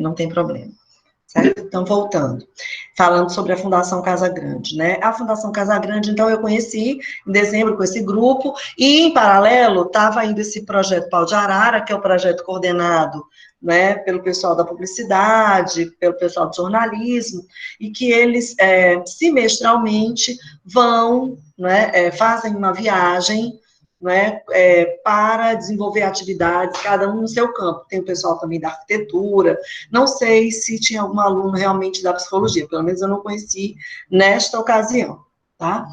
não tem problema. Certo? Então, voltando, falando sobre a Fundação Casa Grande, né? A Fundação Casa Grande, então, eu conheci em dezembro com esse grupo, e, em paralelo, estava indo esse projeto Pau de Arara, que é o projeto coordenado, né, pelo pessoal da publicidade, pelo pessoal do jornalismo, e que eles, semestralmente, vão, né, fazem uma viagem, né, para desenvolver atividades, cada um no seu campo. Tem o pessoal também da arquitetura, não sei se tinha algum aluno realmente da psicologia, pelo menos eu não conheci nesta ocasião, tá?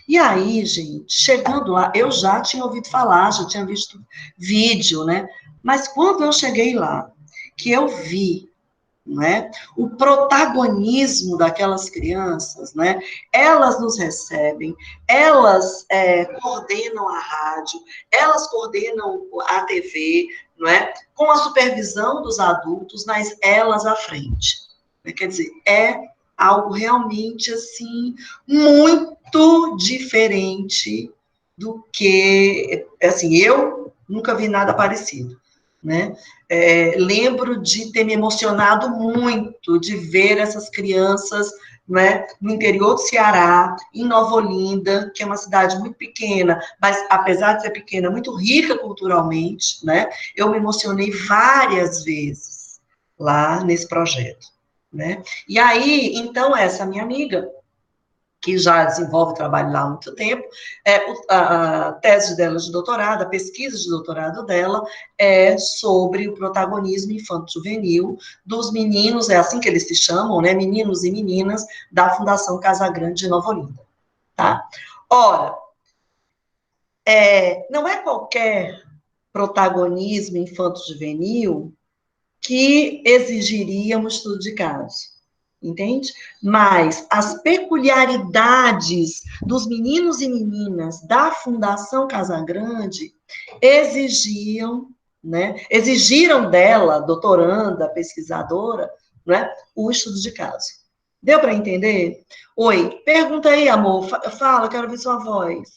E aí, gente, chegando lá, eu já tinha ouvido falar, já tinha visto vídeo, né? Mas quando eu cheguei lá, que eu vi, né, o protagonismo daquelas crianças, né? Elas nos recebem, elas coordenam a rádio, elas coordenam a TV, não é? Com a supervisão dos adultos, mas elas à frente. Quer dizer, é algo realmente, assim, muito diferente do que, assim, eu nunca vi nada parecido, né? Lembro de ter me emocionado muito de ver essas crianças, né, no interior do Ceará, em Nova Olinda, que é uma cidade muito pequena, mas apesar de ser pequena, muito rica culturalmente, né? Eu me emocionei várias vezes lá nesse projeto, né? E aí, então, essa minha amiga, que já desenvolve trabalho lá há muito tempo, a tese dela de doutorado, a pesquisa de doutorado dela é sobre o protagonismo infanto-juvenil dos meninos, é assim que eles se chamam, né, meninos e meninas, da Fundação Casa Grande de Nova Olinda, tá? Ora, não é qualquer protagonismo infanto-juvenil que exigiria um estudo de caso, entende? Mas as peculiaridades dos meninos e meninas da Fundação Casagrande exigiam, né, exigiram dela, doutoranda, pesquisadora, né, o estudo de caso. Deu para entender? Oi, pergunta aí, amor, fala, quero ouvir sua voz.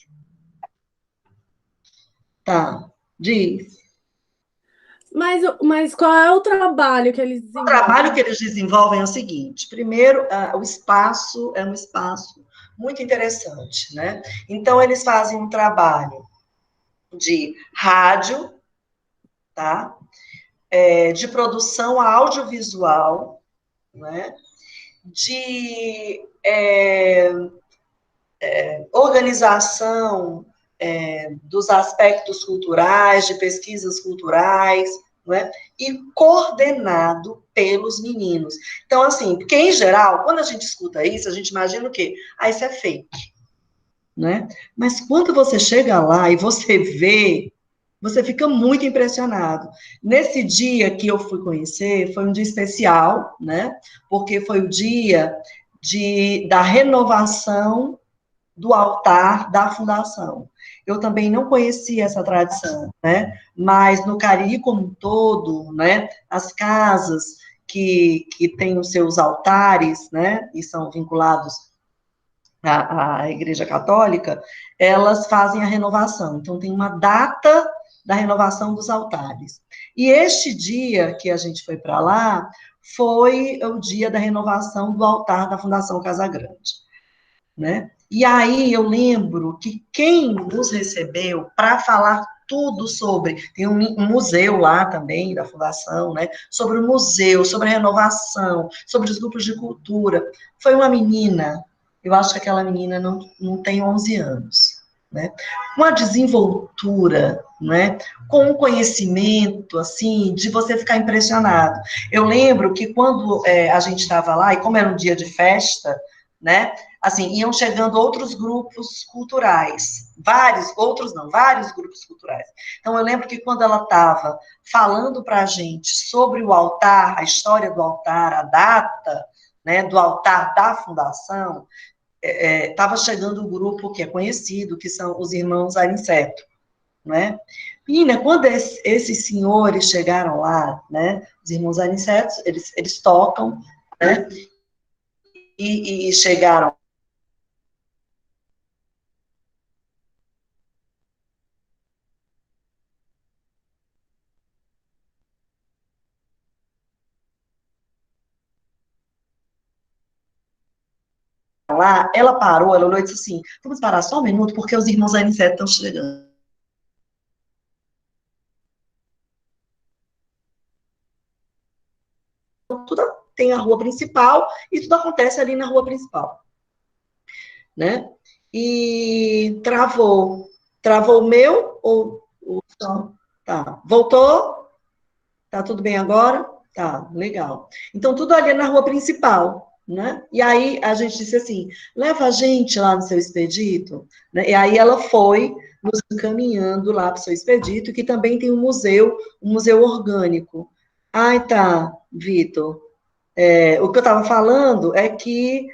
Tá, diz. Mas qual é o trabalho que eles O trabalho que desenvolvem? eles desenvolvem é o seguinte: primeiro, o espaço é um espaço muito interessante, né? Então, eles fazem um trabalho de rádio, tá? De produção audiovisual, né? De organização dos aspectos culturais, de pesquisas culturais, não é? E coordenado pelos meninos. Então, assim, porque em geral, quando a gente escuta isso, a gente imagina o quê? Ah, isso é fake, né? Mas quando você chega lá e você vê, você fica muito impressionado. Nesse dia que eu fui conhecer, foi um dia especial, né? Porque foi o dia da renovação do altar da fundação. Eu também não conhecia essa tradição, né? Mas no Cariri como um todo, né? As casas que têm os seus altares, né? E são vinculados à Igreja Católica, elas fazem a renovação. Então tem uma data da renovação dos altares. E este dia que a gente foi para lá foi o dia da renovação do altar da Fundação Casa Grande, né? E aí eu lembro que quem nos recebeu para falar tudo sobre, tem um museu lá também da fundação, né? Sobre o museu, sobre a renovação, sobre os grupos de cultura, foi uma menina, eu acho que aquela menina não tem 11 anos, né? Uma desenvoltura, né? Com um conhecimento, assim, de você ficar impressionado. Eu lembro que quando a gente estava lá, e como era um dia de festa, né? Assim, iam chegando outros grupos culturais, vários grupos culturais. Então, eu lembro que quando ela estava falando para a gente sobre o altar, a história do altar, a data, né, do altar da fundação, estava chegando um grupo que é conhecido, que são os irmãos Aniceto, né? Menina, quando esses senhores chegaram lá, né, os irmãos Aniceto, eles tocam, né, e chegaram lá, ela parou, ela olhou e disse assim, vamos parar só um minuto, porque os irmãos Aniceto estão chegando. Tudo tem a rua principal e tudo acontece ali na rua principal, né? E travou. Travou o meu ou o som? Tá. Voltou? Tá tudo bem agora? Tá, legal. Então, tudo ali é na rua principal, né? E aí a gente disse assim: leva a gente lá no seu expedito, né? E aí ela foi nos encaminhando lá para o seu expedito, que também tem um museu orgânico. Ai, tá, Vitor. O que eu estava falando é que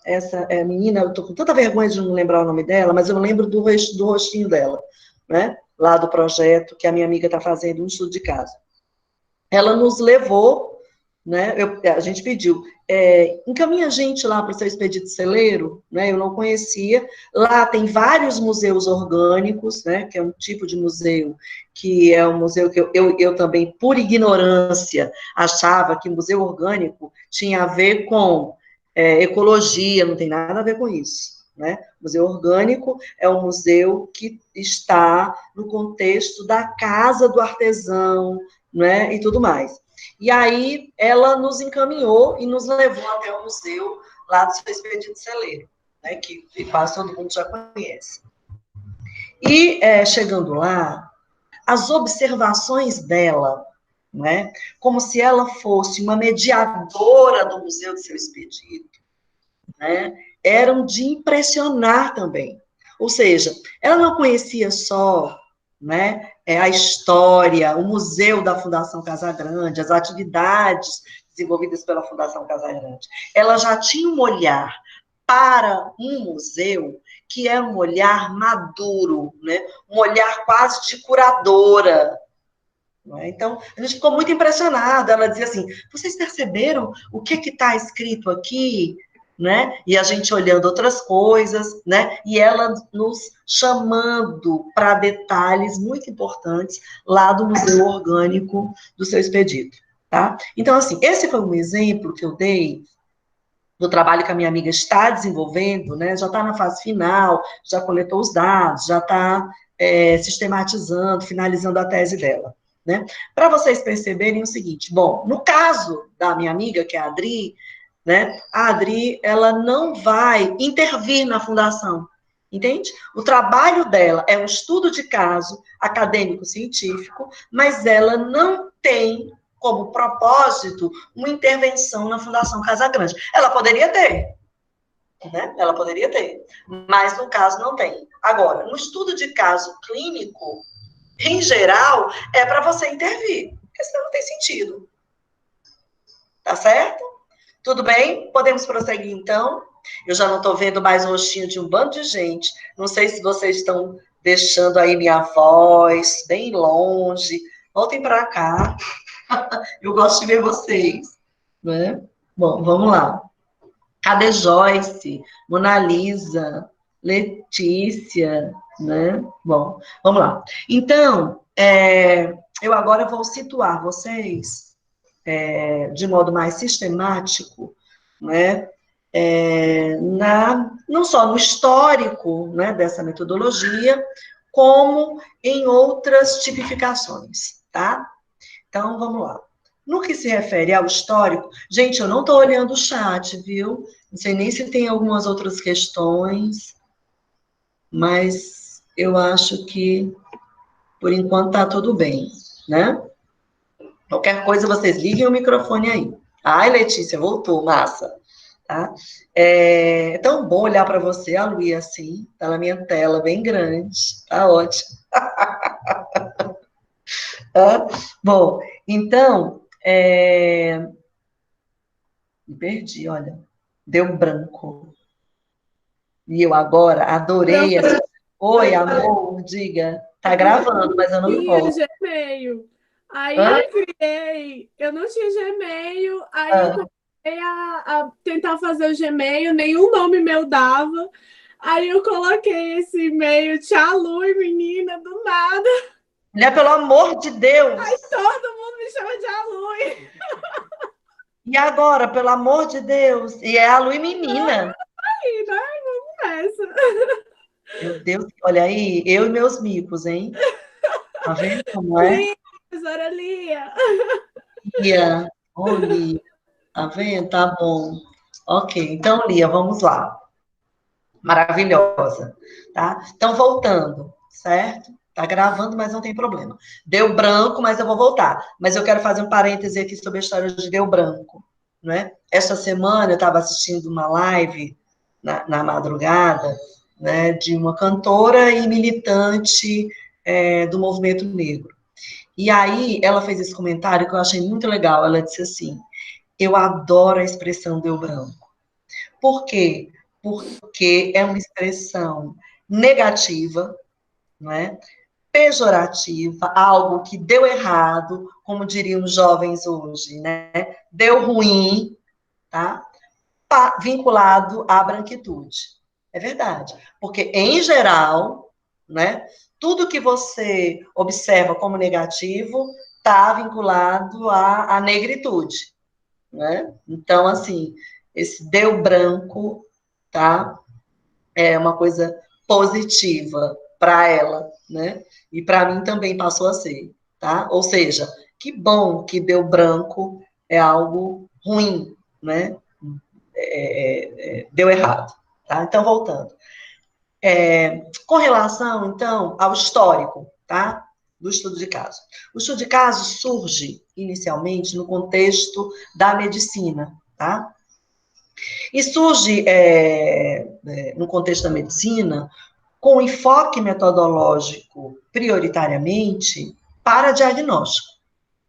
essa menina, eu estou com tanta vergonha de não lembrar o nome dela, mas eu lembro do rostinho dela, né? Lá do projeto que a minha amiga está fazendo, um estudo de caso. Ela nos levou, né? A gente pediu, encaminha a gente lá para o seu expedito celeiro, né? Eu não conhecia. Lá tem vários museus orgânicos, né? Que é um tipo de museu que é um museu que eu também, por ignorância, achava que museu orgânico tinha a ver com ecologia, não tem nada a ver com isso. Né? Museu orgânico é um museu que está no contexto da casa do artesão, né, e tudo mais. E aí ela nos encaminhou e nos levou até o museu lá do seu Expedito Celeiro, né, que quase todo mundo já conhece. E chegando lá, as observações dela, né, como se ela fosse uma mediadora do museu do seu Expedito, né, eram de impressionar também. Ou seja, ela não conhecia só, né, a história, o museu da Fundação Casagrande, as atividades desenvolvidas pela Fundação Casagrande. Ela já tinha um olhar para um museu que é um olhar maduro, né, um olhar quase de curadora. Então, a gente ficou muito impressionada. Ela dizia assim: vocês perceberam o que está escrito aqui? Né? E a gente olhando outras coisas, né? E ela nos chamando para detalhes muito importantes lá do Museu Orgânico do seu expedito, tá? Então, assim, esse foi um exemplo que eu dei do trabalho que a minha amiga está desenvolvendo, né? Já está na fase final, já coletou os dados, já está sistematizando, finalizando a tese dela. Né? Para vocês perceberem o seguinte, bom, no caso da minha amiga, que é a Adri, né, a Adri, ela não vai intervir na fundação, entende? O trabalho dela é um estudo de caso acadêmico-científico, mas ela não tem como propósito uma intervenção na Fundação Casagrande. Ela poderia ter, né? Ela poderia ter, mas no caso não tem. Agora, no estudo de caso clínico, em geral, é para você intervir, porque senão não tem sentido. Tá certo? Tudo bem? Podemos prosseguir, então? Eu já não estou vendo mais o rostinho de um bando de gente. Não sei se vocês estão deixando aí minha voz bem longe. Voltem para cá. Eu gosto de ver vocês. Né? Bom, vamos lá. Cadê Joyce? Mona Lisa? Letícia? Né? Bom, vamos lá. Então, eu agora vou situar vocês de modo mais sistemático, né? Não só no histórico, né, dessa metodologia, como em outras tipificações, tá? Então, vamos lá. No que se refere ao histórico, gente, eu não estou olhando o chat, viu? Não sei nem se tem algumas outras questões, mas eu acho que, por enquanto, está tudo bem, né? Qualquer coisa, vocês liguem o microfone aí. Ai, Letícia, voltou, massa. Tá? É tão bom olhar para você, a Luia, assim, tá na minha tela, bem grande, tá ótimo. Tá? Bom, então, me perdi, olha, deu um branco. E eu agora adorei essa. Oi, amor, diga. Tá gravando, mas eu não tinha posso. Gmail. Aí Hã? eu não tinha Gmail, aí eu Hã? comecei a tentar fazer o Gmail, nenhum nome meu dava. Aí eu coloquei esse e-mail, Tia Lu, menina, do nada. Mulher, pelo amor de Deus! Todo mundo me chama de Alui. E agora, pelo amor de Deus, e é a Lu menina. Aí, né? Vamos nessa. Meu Deus, olha aí, eu e meus micos, hein? Tá vendo como é? Lia, professora Lia. Lia, ô Lia, tá vendo? Tá bom. Ok, então, Lia, vamos lá. Maravilhosa, tá? Então, voltando, certo? Tá gravando, mas não tem problema. Deu branco, mas eu vou voltar. Mas eu quero fazer um parêntese aqui sobre a história de Deu Branco, né? Esta semana eu estava assistindo uma live na madrugada, né, de uma cantora e militante do movimento negro. E aí ela fez esse comentário que eu achei muito legal. Ela disse assim: eu adoro a expressão Deu Branco. Por quê? Porque é uma expressão negativa, não é? Pejorativa, algo que deu errado, como diriam os jovens hoje, né? Deu ruim, tá? Vinculado à branquitude. É verdade. Porque, em geral, né, tudo que você observa como negativo está vinculado à negritude, né? Então, assim, esse deu branco, tá? É uma coisa positiva para ela, né? E para mim também passou a ser, tá? Ou seja, que bom que deu branco é algo ruim, né? Deu errado, tá? Então, voltando. Com relação, então, ao histórico, tá? Do estudo de caso. O estudo de caso surge, inicialmente, no contexto da medicina, tá? E surge, no contexto da medicina, com enfoque metodológico prioritariamente para diagnóstico,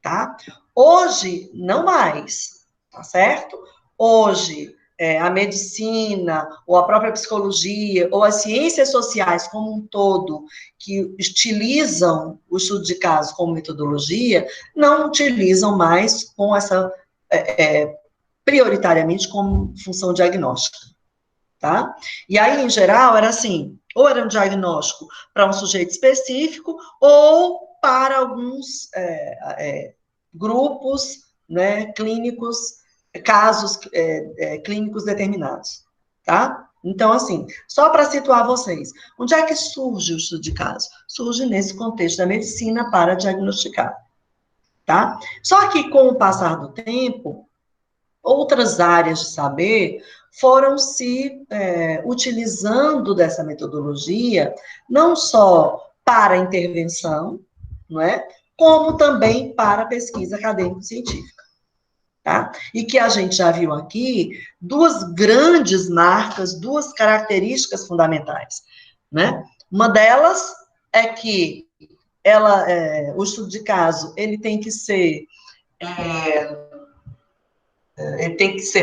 tá? Hoje, não mais, tá certo? Hoje, a medicina, ou a própria psicologia, ou as ciências sociais como um todo, que utilizam o estudo de caso como metodologia, não utilizam mais com essa, prioritariamente como função diagnóstica, tá? E aí, em geral, era assim, ou era um diagnóstico para um sujeito específico, ou para alguns grupos, né, clínicos, casos clínicos determinados, tá? Então, assim, só para situar vocês, onde é que surge o estudo de caso? Surge nesse contexto da medicina para diagnosticar, tá? Só que com o passar do tempo, outras áreas de saber foram se utilizando dessa metodologia, não só para intervenção, não é? Como também para pesquisa acadêmico-científica, tá? E que a gente já viu aqui duas grandes marcas, duas características fundamentais, né? Uma delas é que o estudo de caso, ele tem que ser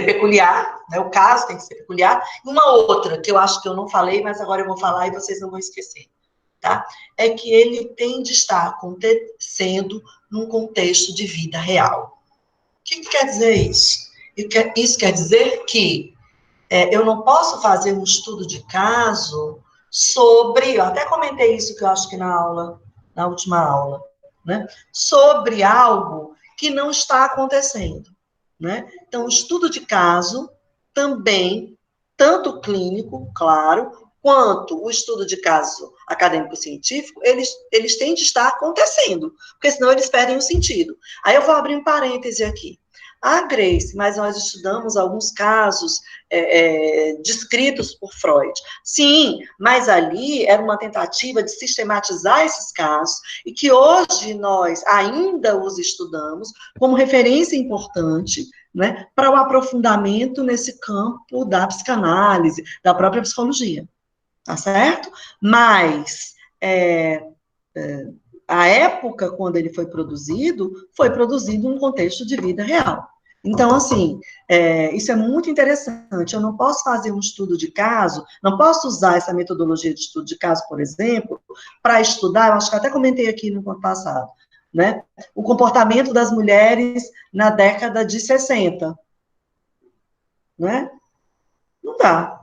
peculiar, né? O caso tem que ser peculiar. E uma outra, que eu acho que eu não falei, mas agora eu vou falar e vocês não vão esquecer, tá? É que ele tem de estar acontecendo num contexto de vida real. O que quer dizer isso? Isso quer dizer que eu não posso fazer um estudo de caso sobre, eu até comentei isso que eu acho que na última aula, né? Sobre algo que não está acontecendo, né? Então, o estudo de caso também, tanto clínico, claro, quanto o estudo de caso acadêmico-científico, eles têm de estar acontecendo, porque senão eles perdem o sentido. Aí eu vou abrir um parêntese aqui. Ah, Grace, mas nós estudamos alguns casos descritos por Freud. Sim, mas ali era uma tentativa de sistematizar esses casos e que hoje nós ainda os estudamos como referência importante, né, para o aprofundamento nesse campo da psicanálise, da própria psicologia, tá certo? Mas a época quando ele foi produzido num contexto de vida real. Então, assim, isso é muito interessante. Eu não posso fazer um estudo de caso, não posso usar essa metodologia de estudo de caso, por exemplo, para estudar, eu acho que até comentei aqui no ano passado, né? O comportamento das mulheres na década de 60, né? Não dá.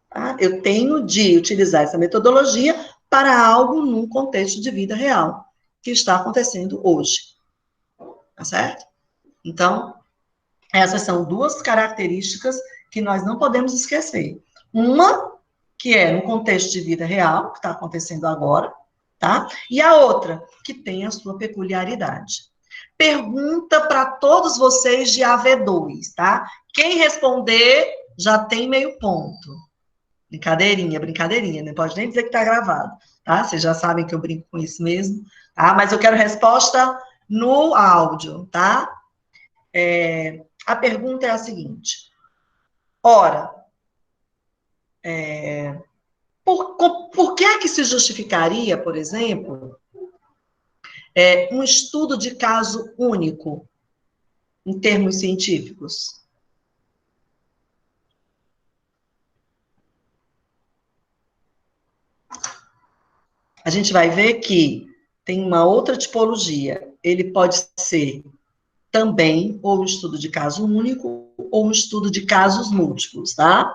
Tá? Eu tenho de utilizar essa metodologia para algo num contexto de vida real, que está acontecendo hoje. Tá certo? Então, essas são duas características que nós não podemos esquecer. Uma, que é no contexto de vida real, que está acontecendo agora, tá? E a outra, que tem a sua peculiaridade. Pergunta para todos vocês de AV2, tá? Quem responder já tem meio ponto. Brincadeirinha, brincadeirinha, não pode nem dizer que está gravado, tá? Vocês já sabem que eu brinco com isso mesmo, tá? Mas eu quero resposta no áudio, tá? A pergunta é a seguinte: ora, por que é que se justificaria, por exemplo, um estudo de caso único, em termos científicos? A gente vai ver que tem uma outra tipologia. Ele pode ser também ou um estudo de caso único ou um estudo de casos múltiplos, tá?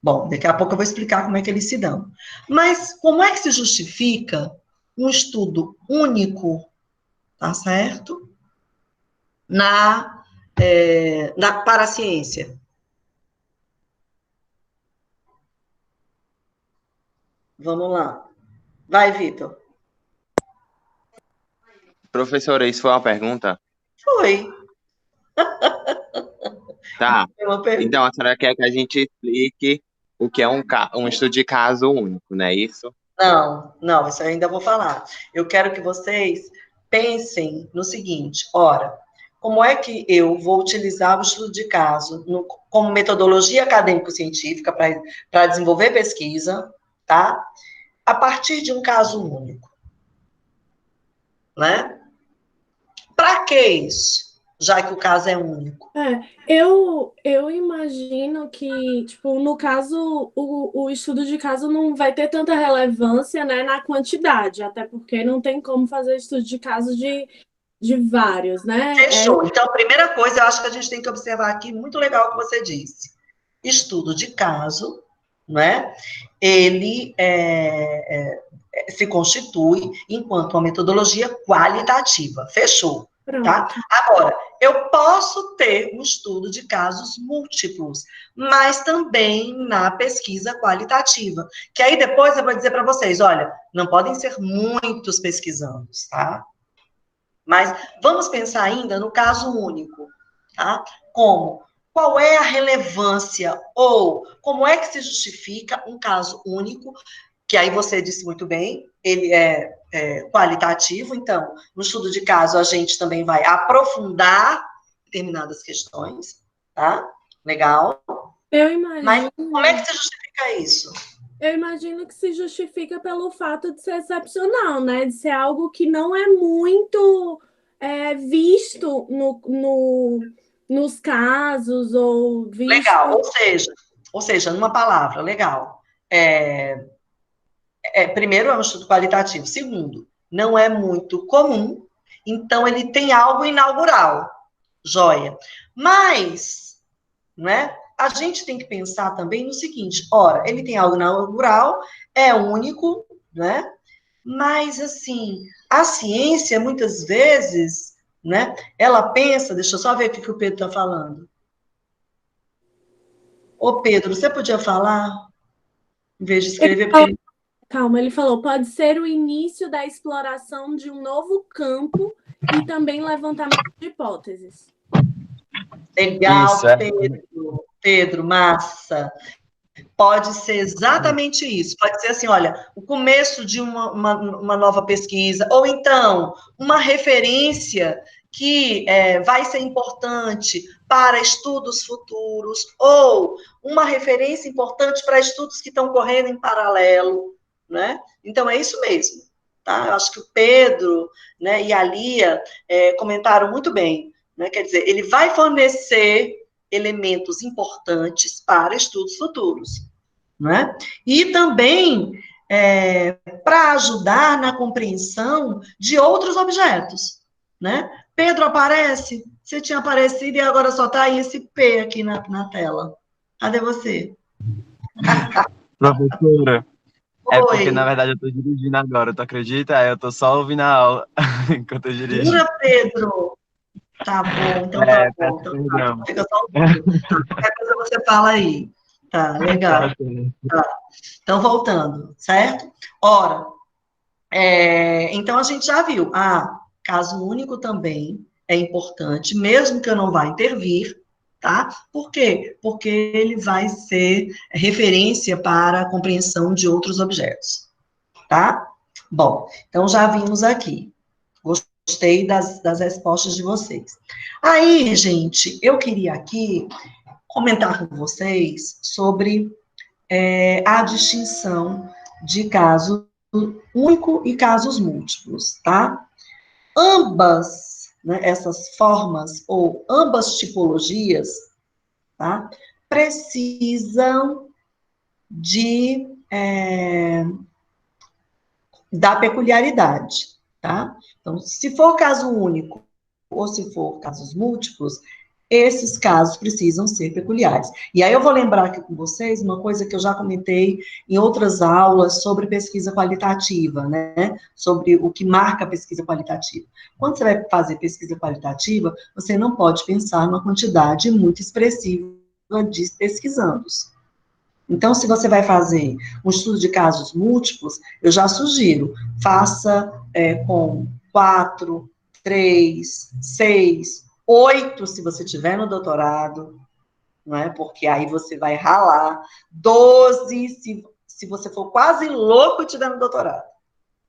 Bom, daqui a pouco eu vou explicar como é que eles se dão. Mas como é que se justifica um estudo único, tá certo? Para a ciência? Vamos lá. Vai, Vitor. Professora, isso foi uma pergunta? Foi. Tá. Foi uma pergunta. Então, a senhora quer que a gente explique o que é um estudo de caso único, não é isso? Não, isso eu ainda vou falar. Eu quero que vocês pensem no seguinte: ora, como é que eu vou utilizar o estudo de caso como metodologia acadêmico-científica para desenvolver pesquisa, tá? A partir de um caso único, né? Para que isso? Já que o caso é único. Eu imagino que, tipo, no caso, o estudo de caso não vai ter tanta relevância, né, na quantidade, até porque não tem como fazer estudo de caso de vários, né? Fechou. Então, a primeira coisa, eu acho que a gente tem que observar aqui, muito legal o que você disse. Estudo de caso, né? Ele se constitui enquanto uma metodologia qualitativa. Fechou. Pronto. Tá? Agora, eu posso ter um estudo de casos múltiplos, mas também na pesquisa qualitativa. Que aí depois eu vou dizer para vocês, olha, não podem ser muitos pesquisandos, tá? Mas vamos pensar ainda no caso único, tá? Como? Qual é a relevância ou como é que se justifica um caso único, que aí você disse muito bem, ele é qualitativo, então, no estudo de caso a gente também vai aprofundar determinadas questões, tá? Legal. Eu imagino. Mas como é que se justifica isso? Eu imagino que se justifica pelo fato de ser excepcional, né? De ser algo que não é muito visto nos casos ou visto... Legal, ou seja, numa palavra, legal. Primeiro, é um estudo qualitativo. Segundo, não é muito comum, então ele tem algo inaugural. Joia. Mas, né, a gente tem que pensar também no seguinte: ora, ele tem algo inaugural, é único, né? Mas, assim, a ciência, muitas vezes, né, ela pensa, deixa eu só ver o que o Pedro está falando. Ô, Pedro, você podia falar, em vez de escrever, porque... Calma, ele falou, pode ser o início da exploração de um novo campo e também levantamento de hipóteses. Legal, Pedro, massa. Pode ser exatamente isso. Pode ser assim, olha, o começo de uma nova pesquisa, ou então uma referência que vai ser importante para estudos futuros, ou uma referência importante para estudos que estão correndo em paralelo, né? Então, é isso mesmo, tá? Eu acho que o Pedro, né, e a Lia comentaram muito bem, né? Quer dizer, ele vai fornecer elementos importantes para estudos futuros, né? E também para ajudar na compreensão de outros objetos, né? Pedro aparece, você tinha aparecido e agora só está aí esse P aqui na tela. Cadê você? Professora, Oi. é porque na verdade eu estou dirigindo agora, tu acredita? Eu estou só ouvindo a aula enquanto eu dirijo. Jura, Pedro? Tá bom, então tá bom. Peço Então tá, perdão. fica só ouvindo. Tá, qualquer coisa você fala aí. Tá, legal. Tá, sim. Então, voltando, certo? Ora, então a gente já viu. Caso único também é importante, mesmo que eu não vá intervir, tá? Por quê? Porque ele vai ser referência para a compreensão de outros objetos, tá? Bom, então já vimos aqui. Gostei das respostas de vocês. Aí, gente, eu queria aqui comentar com vocês sobre a distinção de caso único e casos múltiplos, tá? Ambas, né, essas formas, ou ambas tipologias, tá? Precisam da peculiaridade, tá? Então, se for caso único ou se for casos múltiplos, esses casos precisam ser peculiares. E aí eu vou lembrar aqui com vocês uma coisa que eu já comentei em outras aulas sobre pesquisa qualitativa, né? Sobre o que marca a pesquisa qualitativa. Quando você vai fazer pesquisa qualitativa, você não pode pensar numa quantidade muito expressiva de pesquisandos. Então, se você vai fazer um estudo de casos múltiplos, eu já sugiro, faça com 4, 3, 6, 8, se você tiver no doutorado, não é? Porque aí você vai ralar, 12, se você for quase louco e tiver no doutorado,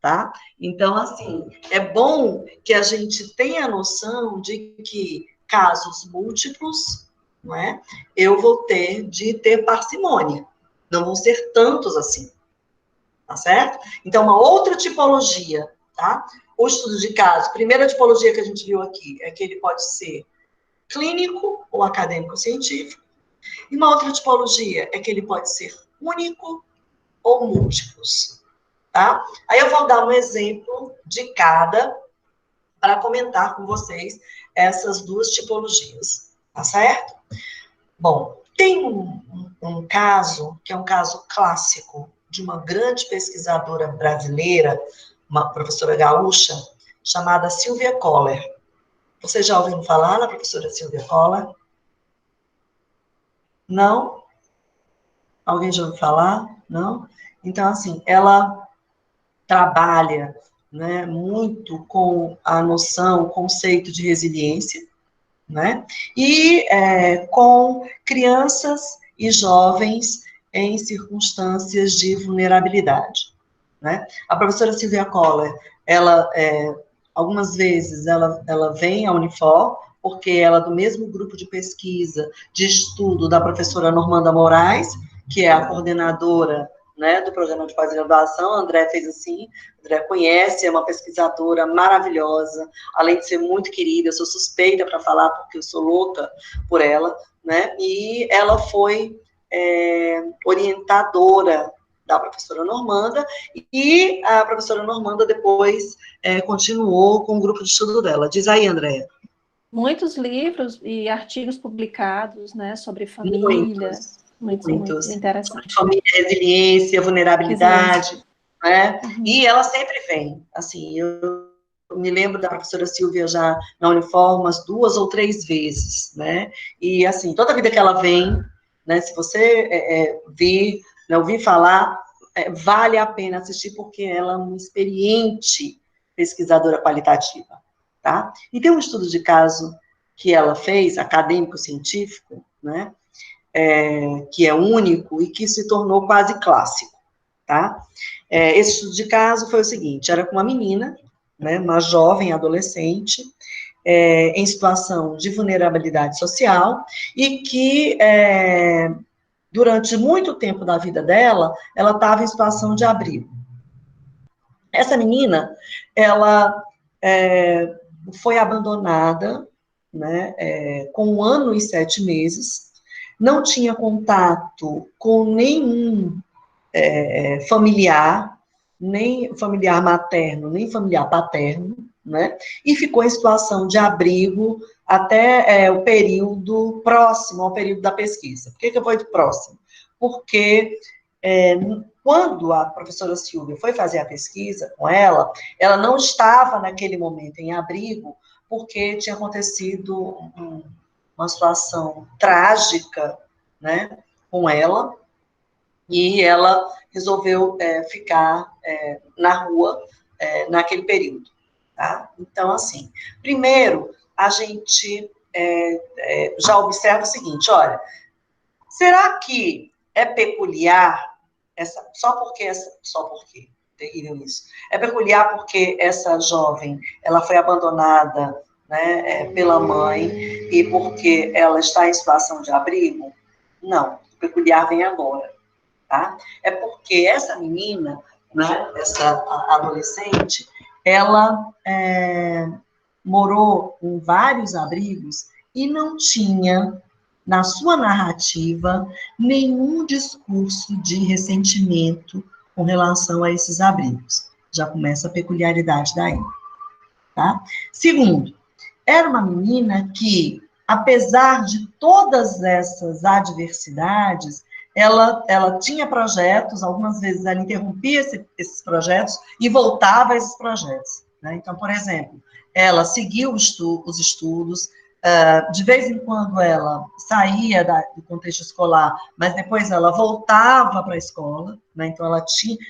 tá? Então, assim, é bom que a gente tenha a noção de que casos múltiplos, não é? Eu vou ter de ter parcimônia. Não vão ser tantos assim, tá certo? Então, uma outra tipologia, tá? O estudo de caso, primeira tipologia que a gente viu aqui é que ele pode ser clínico ou acadêmico-científico. E uma outra tipologia é que ele pode ser único ou múltiplos, tá? Aí eu vou dar um exemplo de cada para comentar com vocês essas duas tipologias, tá certo? Bom, tem um caso, que é um caso clássico, de uma grande pesquisadora brasileira, uma professora gaúcha, chamada Silvia Kohler. Vocês já ouviram falar na professora Silvia Kohler? Não? Alguém já ouviu falar? Não? Então, assim, ela trabalha, né, muito com a noção, o conceito de resiliência, né? E com crianças e jovens em circunstâncias de vulnerabilidade, né? A professora Silvia Kohler, ela, algumas vezes, ela vem à Unifor, porque ela é do mesmo grupo de pesquisa, de estudo da professora Normanda Moraes, que é a coordenadora, né, do programa de pós-graduação. A André fez assim, a André conhece, é uma pesquisadora maravilhosa, além de ser muito querida, eu sou suspeita para falar, porque eu sou louca por ela, né, e ela foi orientadora da professora Normanda, e a professora Normanda depois continuou com o grupo de estudo dela. Diz aí, Andréia. Muitos livros e artigos publicados, né, sobre família. Muitos. Muito interessante. Família, resiliência, vulnerabilidade, né? Uhum. E ela sempre vem, assim, eu me lembro da professora Silvia já na Unifor umas 2 ou 3 vezes, né? E, assim, toda vida que ela vem, né, se você vir, né, ouvir falar, vale a pena assistir, porque ela é uma experiente pesquisadora qualitativa, tá? E tem um estudo de caso que ela fez, acadêmico-científico, né? Que é único e que se tornou quase clássico, tá? Esse estudo de caso foi o seguinte, era com uma menina, né, uma jovem adolescente, em situação de vulnerabilidade social, e que, durante muito tempo da vida dela, ela estava em situação de abrigo. Essa menina, ela foi abandonada, né, com 1 ano e 7 meses, não tinha contato com nenhum familiar, nem familiar materno, nem familiar paterno, né? E ficou em situação de abrigo até o período próximo ao período da pesquisa. Por que eu vou de próximo? Porque quando a professora Silvia foi fazer a pesquisa com ela não estava naquele momento em abrigo, porque tinha acontecido uma situação trágica, né, com ela, e ela resolveu ficar na rua naquele período, tá? Então, assim, primeiro, a gente já observa o seguinte, olha, será que é peculiar só porque, terrível isso, é peculiar porque essa jovem, ela foi abandonada, né, pela mãe e porque ela está em situação de abrigo? Não, o peculiar vem agora, tá? É porque essa menina, né, essa adolescente, ela morou em vários abrigos e não tinha, na sua narrativa, nenhum discurso de ressentimento com relação a esses abrigos. Já começa a peculiaridade daí, tá? Segundo, era uma menina que, apesar de todas essas adversidades, ela tinha projetos, algumas vezes ela interrompia esses projetos e voltava a esses projetos, né? Então, por exemplo, ela seguiu os estudos, de vez em quando ela saía do contexto escolar, mas depois ela voltava para a escola, né? Então ela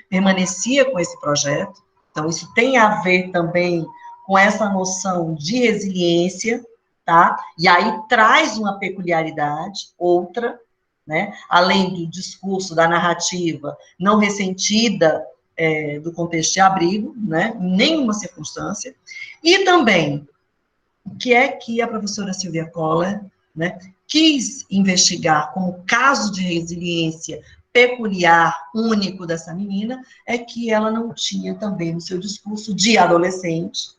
permanecia com esse projeto. Então isso tem a ver também com essa noção de resiliência, tá? E aí traz uma peculiaridade, outra, né? Além do discurso, da narrativa não ressentida do contexto de abrigo, né? Em nenhuma circunstância. E também o que é que a professora Silvia Kohler, né, quis investigar como caso de resiliência peculiar, único dessa menina, é que ela não tinha também no seu discurso de adolescente,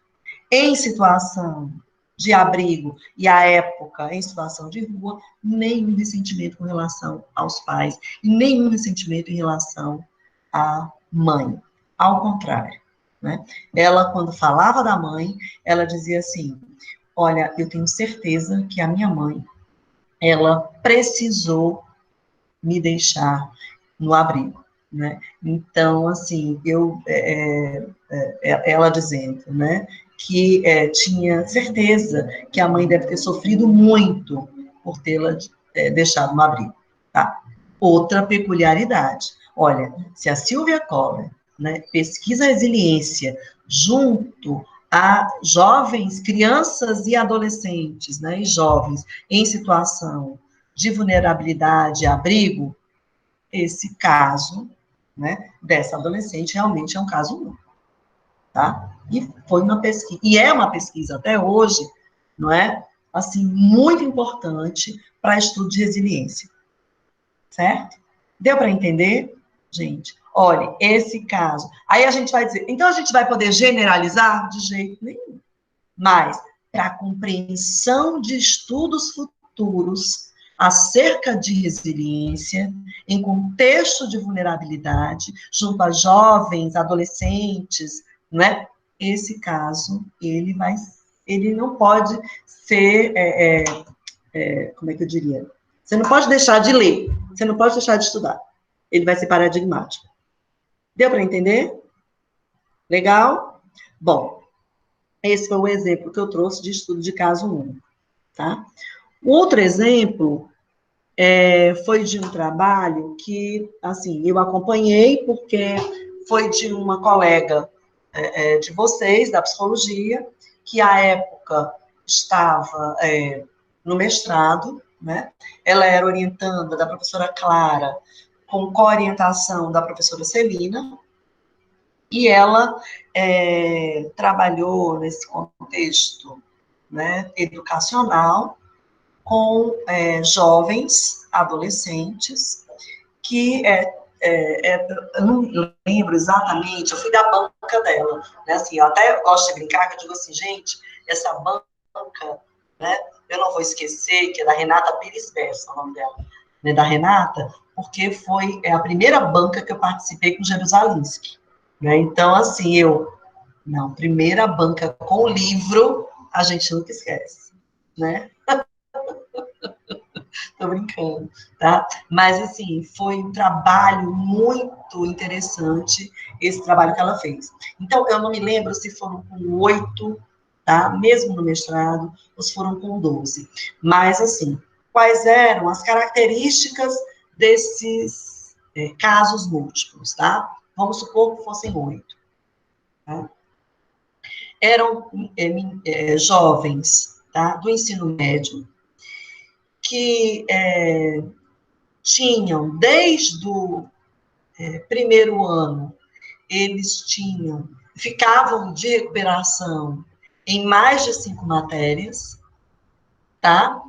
em situação de abrigo e à época em situação de rua, nenhum ressentimento com relação aos pais e nenhum ressentimento em relação à mãe. Ao contrário, né? Ela, quando falava da mãe, ela dizia assim, olha, eu tenho certeza que a minha mãe, ela precisou me deixar no abrigo, né? Então, assim, ela dizendo, né, que tinha certeza que a mãe deve ter sofrido muito por tê-la deixado no abrigo, tá? Outra peculiaridade, olha, se a Silvia Kohler, né, pesquisa resiliência junto a jovens, crianças e adolescentes, né, e jovens em situação de vulnerabilidade e abrigo, esse caso, né, dessa adolescente realmente é um caso único, tá? E foi uma pesquisa, e é uma pesquisa até hoje, não é? Assim, muito importante para estudo de resiliência, certo? Deu para entender, gente? Olha, esse caso. Aí a gente vai dizer, então a gente vai poder generalizar? De jeito nenhum. Mas, para a compreensão de estudos futuros acerca de resiliência, em contexto de vulnerabilidade, junto a jovens, adolescentes, né? Esse caso, ele não pode ser, como é que eu diria? Você não pode deixar de ler, você não pode deixar de estudar. Ele vai ser paradigmático. Deu para entender? Legal? Bom, esse foi o exemplo que eu trouxe de estudo de caso único, tá? O outro exemplo foi de um trabalho que, assim, eu acompanhei porque foi de uma colega de vocês, da psicologia, que à época estava no mestrado, né? Ela era orientanda da professora Clara, com co-orientação da professora Celina, e ela trabalhou nesse contexto, né, educacional com jovens, adolescentes, que eu não lembro exatamente, eu fui da banca dela, né, assim, eu até gosto de brincar, que eu digo assim, gente, essa banca, né, eu não vou esquecer, que é da Renata Pires Bessa, o nome dela, né, da Renata, porque foi a primeira banca que eu participei com Jerusalinski, né, então, assim, primeira banca com livro, a gente nunca esquece, né? Tô brincando, tá? Mas, assim, foi um trabalho muito interessante, esse trabalho que ela fez. Então, eu não me lembro se foram com 8 tá? Mesmo no mestrado, os foram com 12. Mas, assim, quais eram as características desses casos múltiplos, tá? Vamos supor que fossem 8. Tá? Eram jovens, tá? Do ensino médio, que tinham, desde o primeiro ano, eles ficavam de recuperação em mais de 5 matérias, tá?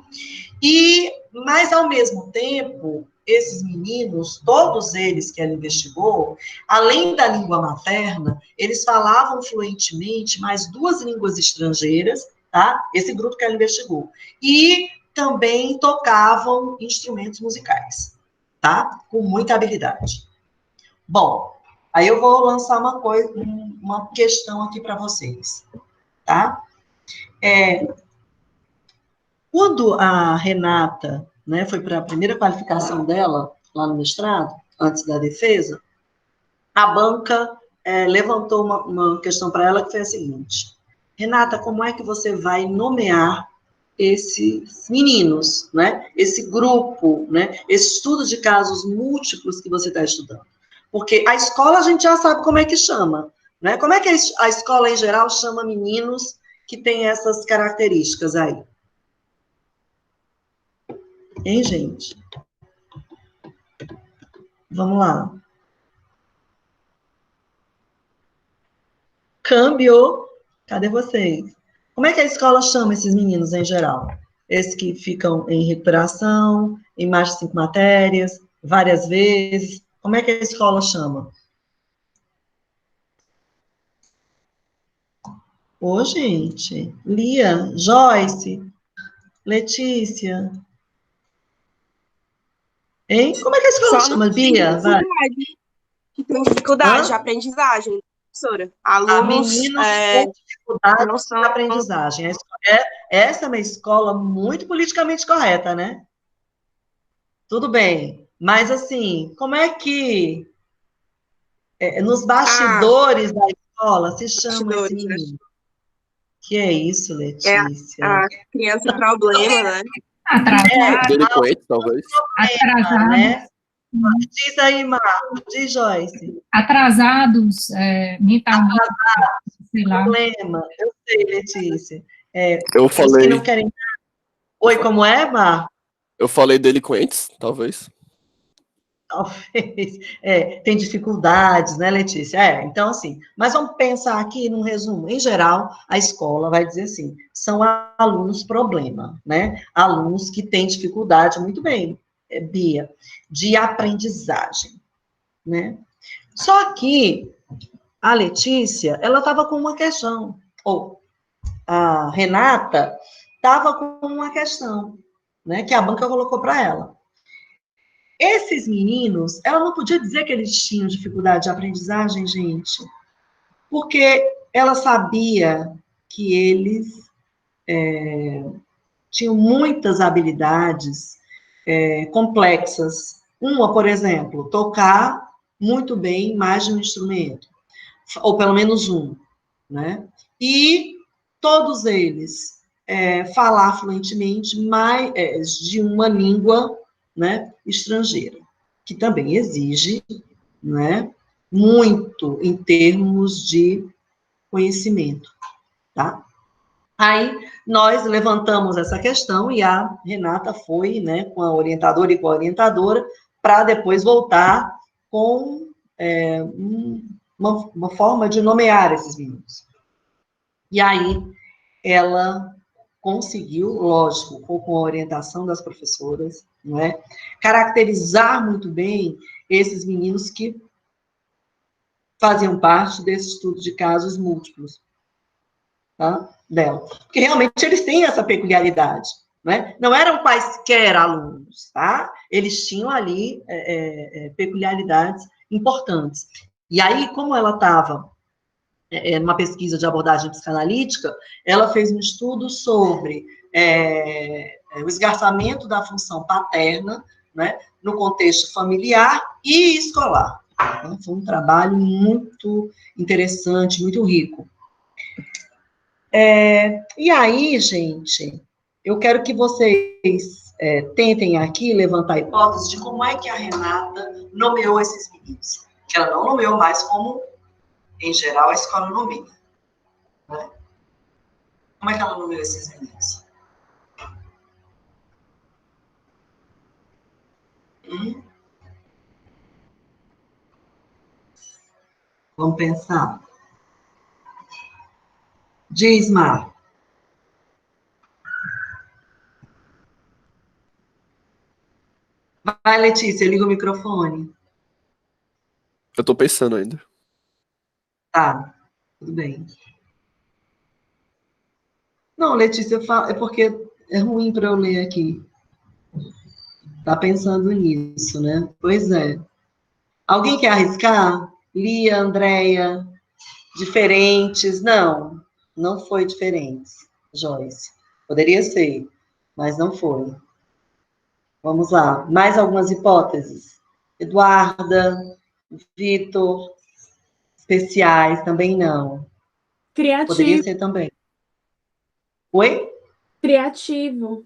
Mas, ao mesmo tempo, esses meninos, todos eles que ela investigou, além da língua materna, eles falavam fluentemente mais 2 línguas estrangeiras, tá? Esse grupo que ela investigou. E também tocavam instrumentos musicais, tá? Com muita habilidade. Bom, aí eu vou lançar uma questão aqui para vocês, tá? Quando a Renata, né, foi para a primeira qualificação dela, lá no mestrado, antes da defesa, a banca levantou uma questão para ela que foi a seguinte: Renata, como é que você vai nomear esses meninos, né? Esse grupo, né? Esse estudo de casos múltiplos que você está estudando? Porque a escola a gente já sabe como é que chama, né? Como é que a escola, em geral, chama meninos que têm essas características aí? Hein, gente? Vamos lá. Câmbio. Cadê vocês? Como é que a escola chama esses meninos em geral? Esses que ficam em recuperação, em mais de 5 matérias, várias vezes. Como é que a escola chama? Ô, gente. Lia, Joyce, Letícia. Hein? Como é que a escola chama? Bia, vai. Que tem dificuldade de aprendizagem, professora. Alunos meninos com dificuldade não são... de aprendizagem. Essa é uma escola muito politicamente correta, né? Tudo bem. Mas, assim, como é que nos bastidores da escola se chama esse menino? Né? Que é isso, Letícia? A criança problema, né? Atrasado. Delinquente, talvez. Atrasado. Né? Diz aí, Marcos. Diz, Joyce. Atrasados mentalmente. Sei lá. Problema. Eu sei, Letícia. Eu falei... que não querem... Oi, como é, Marcos? Eu falei delinquentes, talvez. Talvez. Tem dificuldades, né, Letícia? Então, assim, mas vamos pensar aqui num resumo. Em geral, a escola vai dizer assim, são alunos problema, né? Alunos que têm dificuldade, muito bem, Bia, de aprendizagem, né? Só que a Letícia, ela estava com uma questão, ou a Renata estava com uma questão, né, que a banca colocou para ela. Esses meninos, ela não podia dizer que eles tinham dificuldade de aprendizagem, gente, porque ela sabia que eles tinham muitas habilidades complexas. Uma, por exemplo, tocar muito bem mais de um instrumento, ou pelo menos um, né? E todos eles falar fluentemente mais de uma língua, né, estrangeira, que também exige, né, muito em termos de conhecimento, tá? Aí, nós levantamos essa questão e a Renata foi, né, com a orientadora e com a orientadora, para depois voltar com uma forma de nomear esses meninos. E aí, ela conseguiu, lógico, com a orientação das professoras, não é? Caracterizar muito bem esses meninos que faziam parte desse estudo de casos múltiplos, tá? Dela. Porque realmente eles têm essa peculiaridade, né? Não eram quaisquer alunos, tá? Eles tinham ali peculiaridades importantes. E aí, como ela estava numa pesquisa de abordagem psicanalítica, ela fez um estudo sobre o esgarçamento da função paterna, né, no contexto familiar e escolar. Então, foi um trabalho muito interessante, muito rico. E aí, gente, eu quero que vocês tentem aqui levantar a hipótese de como é que a Renata nomeou esses meninos. Que ela não nomeou mais como, em geral, a escola nomeia. Né? Como é que ela nomeou esses meninos? Vamos pensar. Diz, Mar. Vai, Letícia, liga o microfone. Eu tô pensando ainda. Tá, tudo bem. Não, Letícia, é porque é ruim para eu ler aqui. Tá pensando nisso, né? Pois é. Alguém quer arriscar? Lia, Andréia, diferentes? Não, não foi diferentes, Joyce. Poderia ser, mas não foi. Vamos lá. Mais algumas hipóteses? Eduarda, Vitor, especiais, também não. Poderia Criativo. ser também. Oi? Criativo.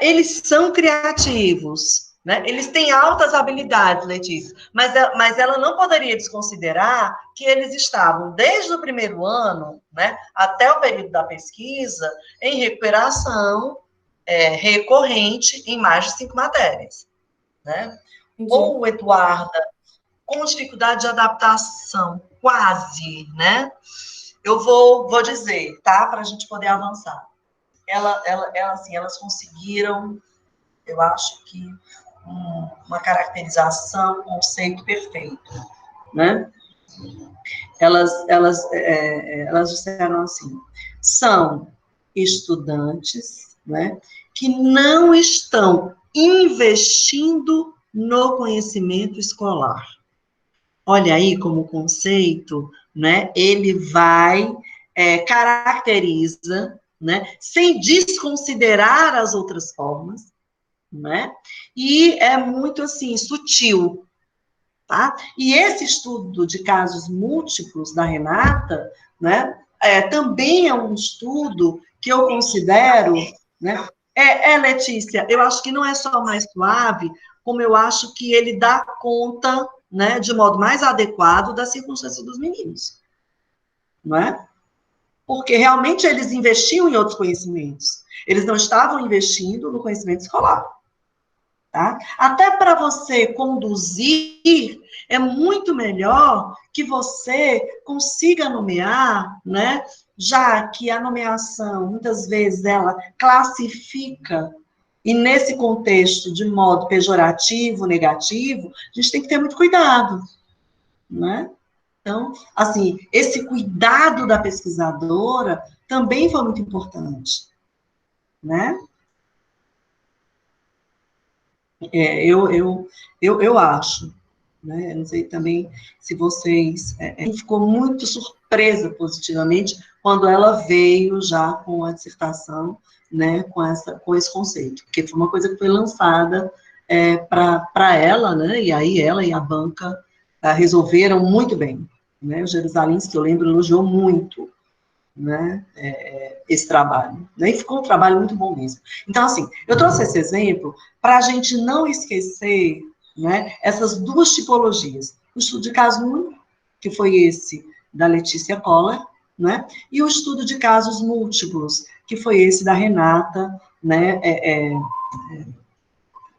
Eles são criativos, né? Eles têm altas habilidades, Letícia, mas ela não poderia desconsiderar que eles estavam, desde o primeiro ano, né, até o período da pesquisa, em recuperação recorrente em mais de 5 matérias, né? Entendi. Ou Eduarda, com dificuldade de adaptação, quase, né? Eu vou dizer, tá? Para a gente poder avançar. Assim, elas conseguiram, eu acho que uma caracterização, um conceito perfeito, né? Elas disseram assim, são estudantes, né, que não estão investindo no conhecimento escolar. Olha aí como o conceito, né, ele caracteriza, né, sem desconsiderar as outras formas, né, e é muito, assim, sutil, tá? E esse estudo de casos múltiplos da Renata, né, também é um estudo que eu considero, né, Letícia, eu acho que não é só mais suave, como eu acho que ele dá conta, né, de modo mais adequado das circunstâncias dos meninos, não é? Porque realmente eles investiam em outros conhecimentos, eles não estavam investindo no conhecimento escolar. Tá? Até para você conduzir, é muito melhor que você consiga nomear, né? Já que a nomeação, muitas vezes, ela classifica, e nesse contexto, de modo pejorativo, negativo, a gente tem que ter muito cuidado, né? Então, assim, esse cuidado da pesquisadora também foi muito importante, né? Eu acho, né? Eu não sei também se vocês... ficou muito surpresa positivamente quando ela veio já com a dissertação, né, com esse conceito, porque foi uma coisa que foi lançada para ela, né, e aí ela e a banca resolveram muito bem, né, o Jerusalemski, eu lembro, elogiou muito, né, esse trabalho, né, e ficou um trabalho muito bom mesmo. Então, assim, eu trouxe esse exemplo para a gente não esquecer, né, essas duas tipologias, o estudo de caso único, que foi esse da Letícia Koller, né, e o estudo de casos múltiplos, que foi esse da Renata, né,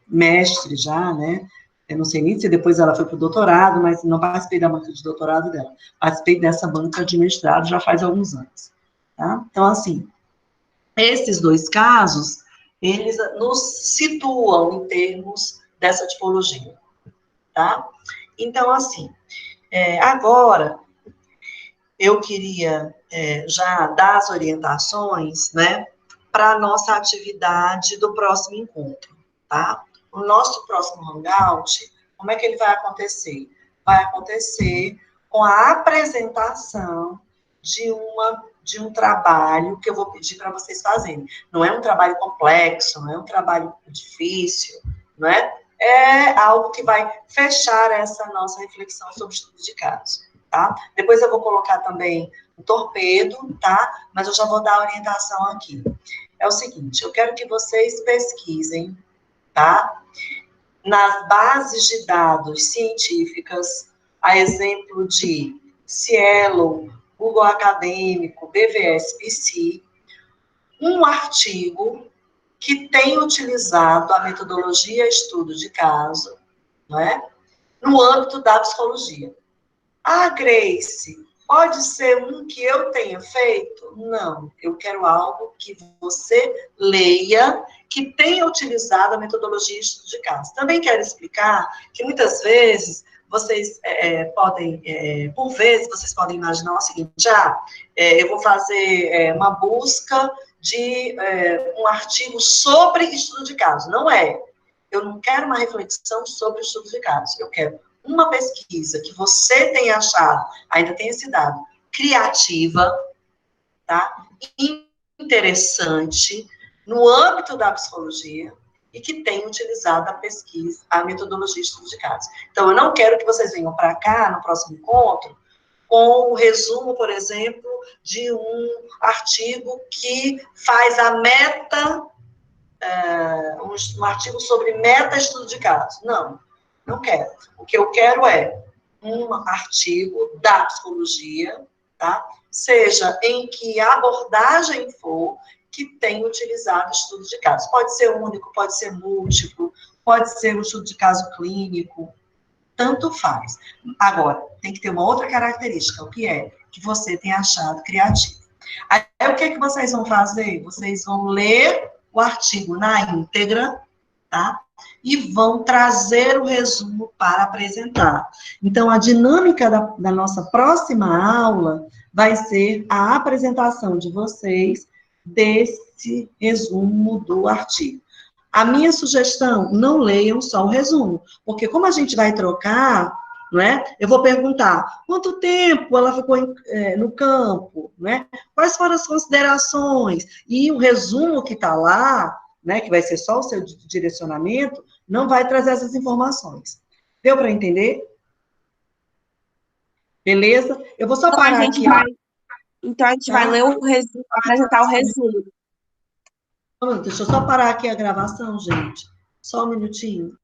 mestre já, né, eu não sei nem se depois ela foi para o doutorado, mas não participei da banca de doutorado dela, participei dessa banca de mestrado já faz alguns anos. Tá? Então, assim, esses dois casos, eles nos situam em termos dessa tipologia, tá? Então, assim, agora, eu queria já dar as orientações, né, para a nossa atividade do próximo encontro, tá? O nosso próximo hangout, como é que ele vai acontecer? Vai acontecer com a apresentação de um trabalho que eu vou pedir para vocês fazerem. Não é um trabalho complexo, não é um trabalho difícil, não é? É algo que vai fechar essa nossa reflexão sobre estudos de casos, tá? Depois eu vou colocar também um torpedo, tá? Mas eu já vou dar a orientação aqui. É o seguinte, eu quero que vocês pesquisem, tá? Nas bases de dados científicas, a exemplo de Cielo, Google Acadêmico, BVS, PC, um artigo que tem utilizado a metodologia estudo de caso, não é? No âmbito da psicologia. Ah, Grace, pode ser um que eu tenha feito? Não, eu quero algo que você leia, que tenha utilizado a metodologia estudo de caso. Também quero explicar que muitas vezes vocês podem, por vezes, vocês podem imaginar o seguinte, eu vou fazer uma busca de um artigo sobre estudo de caso. Não é. Eu não quero uma reflexão sobre o estudo de caso. Eu quero uma pesquisa que você tenha achado, ainda tem esse dado, criativa, tá? Interessante, no âmbito da psicologia, e que tenha utilizado a pesquisa, a metodologia de estudo de caso. Então, eu não quero que vocês venham para cá, no próximo encontro, com o resumo, por exemplo, de um artigo que faz a meta, um artigo sobre meta-estudo de caso. Não, não quero. O que eu quero é um artigo da psicologia, tá? Seja em que abordagem for, que tenha utilizado estudo de caso. Pode ser único, pode ser múltiplo, pode ser um estudo de caso clínico, tanto faz. Agora, tem que ter uma outra característica, o que é? Que você tenha achado criativo. Aí, o que vocês vão fazer? Vocês vão ler o artigo na íntegra, tá? E vão trazer o resumo para apresentar. Então, a dinâmica da nossa próxima aula vai ser a apresentação de vocês desse resumo do artigo. A minha sugestão, não leiam só o resumo, porque como a gente vai trocar, não é? Eu vou perguntar, quanto tempo ela ficou no campo, né? Quais foram as considerações? E o resumo que está lá, né, que vai ser só o seu direcionamento, não vai trazer essas informações. Deu para entender? Beleza? Eu vou só Então, parar aqui. Então, a gente vai ler o resumo, apresentar o resumo. Deixa eu só parar aqui a gravação, gente. Só um minutinho.